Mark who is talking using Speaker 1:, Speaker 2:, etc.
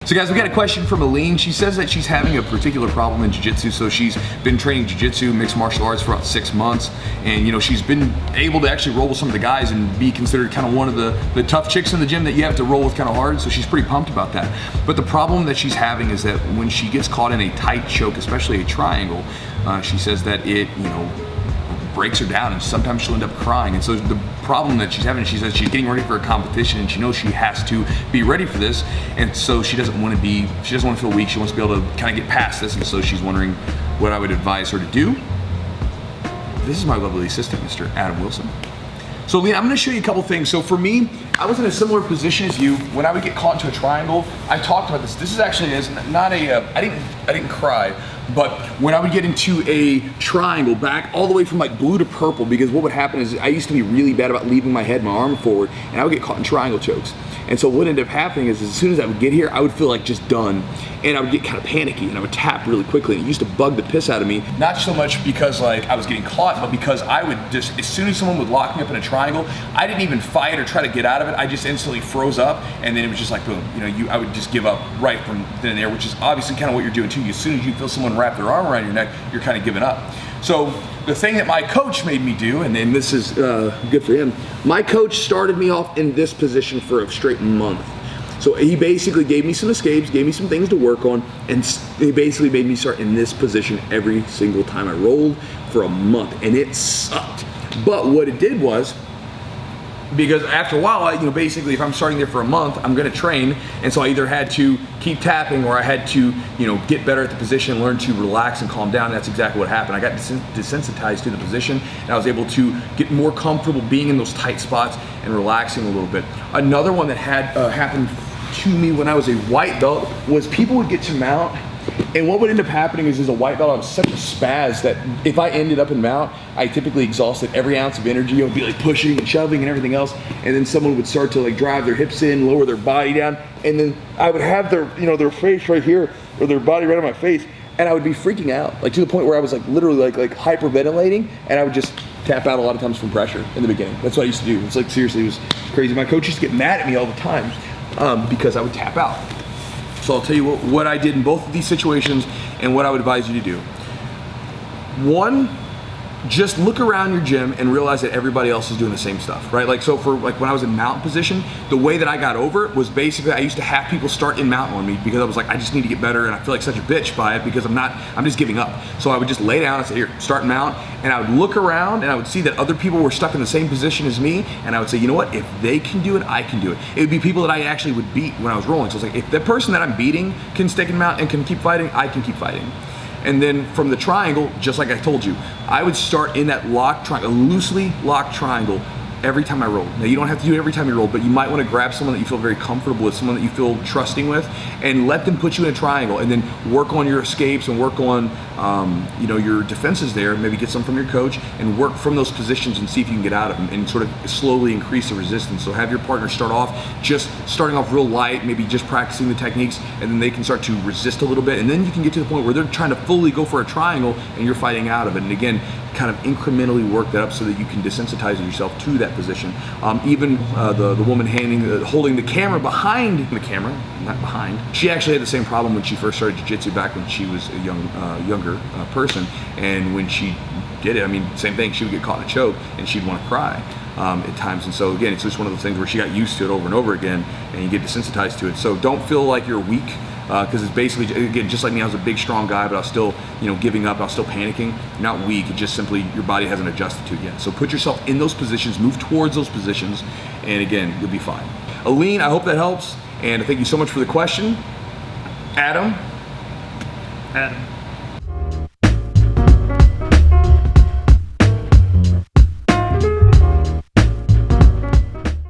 Speaker 1: So guys, we got a question from Aline. She says that she's having a particular problem in jiu-jitsu. So she's been training jiu-jitsu, mixed martial arts for about 6 months. And you know, she's been able to actually roll with some of the guys and be considered kind of one of the tough chicks in the gym that you have to roll with kind of hard. So she's pretty pumped about that. But the problem that she's having is that when she gets caught in a tight choke, especially a triangle, she says that it, you know, breaks her down, and sometimes she'll end up crying. And so the problem that she's having, she says she's getting ready for a competition and she knows she has to be ready for this, and so she doesn't want to feel weak. She wants to be able to kind of get past this, and so she's wondering what I would advise her to do. This is my lovely assistant, Mr. Adam Wilson. So Aline, I'm gonna show you a couple things. So for me, I was in a similar position as you. When I would get caught into a triangle, I talked about this. This is actually not a, I didn't cry, but when I would get into a triangle, back all the way from like blue to purple, because what would happen is I used to be really bad about leaving my head, my arm forward, and I would get caught in triangle chokes. And so what ended up happening is as soon as I would get here, I would feel like just done, and I would get kind of panicky, and I would tap really quickly, and it used to bug the piss out of me. Not so much because like I was getting caught, but because I would just, as soon as someone would lock me up in a triangle, I didn't even fight or try to get out of it. I just instantly froze up, and then it was just like boom. You know, I would just give up right from then and there, which is obviously kind of what you're doing too. As soon as you feel someone wrap their arm around your neck, you're kind of giving up. So the thing that my coach made me do, and then this is good for him, my coach started me off in this position for a straight month. So he basically gave me some escapes, gave me some things to work on, and he basically made me start in this position every single time I rolled for a month, and it sucked. But what it did was, because after a while, basically if I'm starting there for a month, I'm gonna train, and so I either had to keep tapping or I had to, get better at the position, learn to relax and calm down. And that's exactly what happened. I got desensitized to the position, and I was able to get more comfortable being in those tight spots and relaxing a little bit. Another one that had happened to me when I was a white belt was people would get to mount, and what would end up happening is as a white belt, I was such a spaz that if I ended up in mount, I typically exhausted every ounce of energy. I would be like pushing and shoving and everything else, and then someone would start to like drive their hips in, lower their body down, and then I would have their, their face right here, or their body right on my face, and I would be freaking out, like to the point where I was like literally like hyperventilating, and I would just tap out a lot of times from pressure in the beginning. That's what I used to do. It's like seriously, it was crazy. My coach used to get mad at me all the time because I would tap out. So I'll tell you what I did in both of these situations and what I would advise you to do. One, just look around your gym and realize that everybody else is doing the same stuff, right? Like, so for like when I was in mount position, the way that I got over it was basically I used to have people start in mount on me because I was like, I just need to get better, and I feel like such a bitch by it because I'm just giving up. So I would just lay down and say, here, start in mount, and I would look around and I would see that other people were stuck in the same position as me, and I would say, you know what, if they can do it, I can do it. It would be people that I actually would beat when I was rolling. So it's like, if the person that I'm beating can stick in mount and can keep fighting, I can keep fighting. And then from the triangle, just like I told you, I would start in that locked triangle, a loosely locked triangle every time I roll. Now you don't have to do it every time you roll, but you might want to grab someone that you feel very comfortable with, someone that you feel trusting with, and let them put you in a triangle, and then work on your escapes and work on your defenses there, maybe get some from your coach, and work from those positions and see if you can get out of them and sort of slowly increase the resistance. So have your partner start off just starting off real light, maybe just practicing the techniques, and then they can start to resist a little bit, and then you can get to the point where they're trying to fully go for a triangle and you're fighting out of it. And again, kind of incrementally work that up so that you can desensitize yourself to that position. Even the woman holding the camera behind the camera, not behind, she actually had the same problem when she first started jiu-jitsu back when she was a younger person, and when she did it, I mean, same thing, she would get caught in a choke and she'd want to cry at times. And so again, it's just one of those things where she got used to it over and over again, and you get desensitized to it. So don't feel like you're weak, because it's basically, again, just like me, I was a big, strong guy, but I was still, giving up, I was still panicking. You're not weak, it's just simply your body hasn't adjusted to it yet. So put yourself in those positions, move towards those positions, and again, you'll be fine. Aline, I hope that helps, and thank you so much for the question. Adam?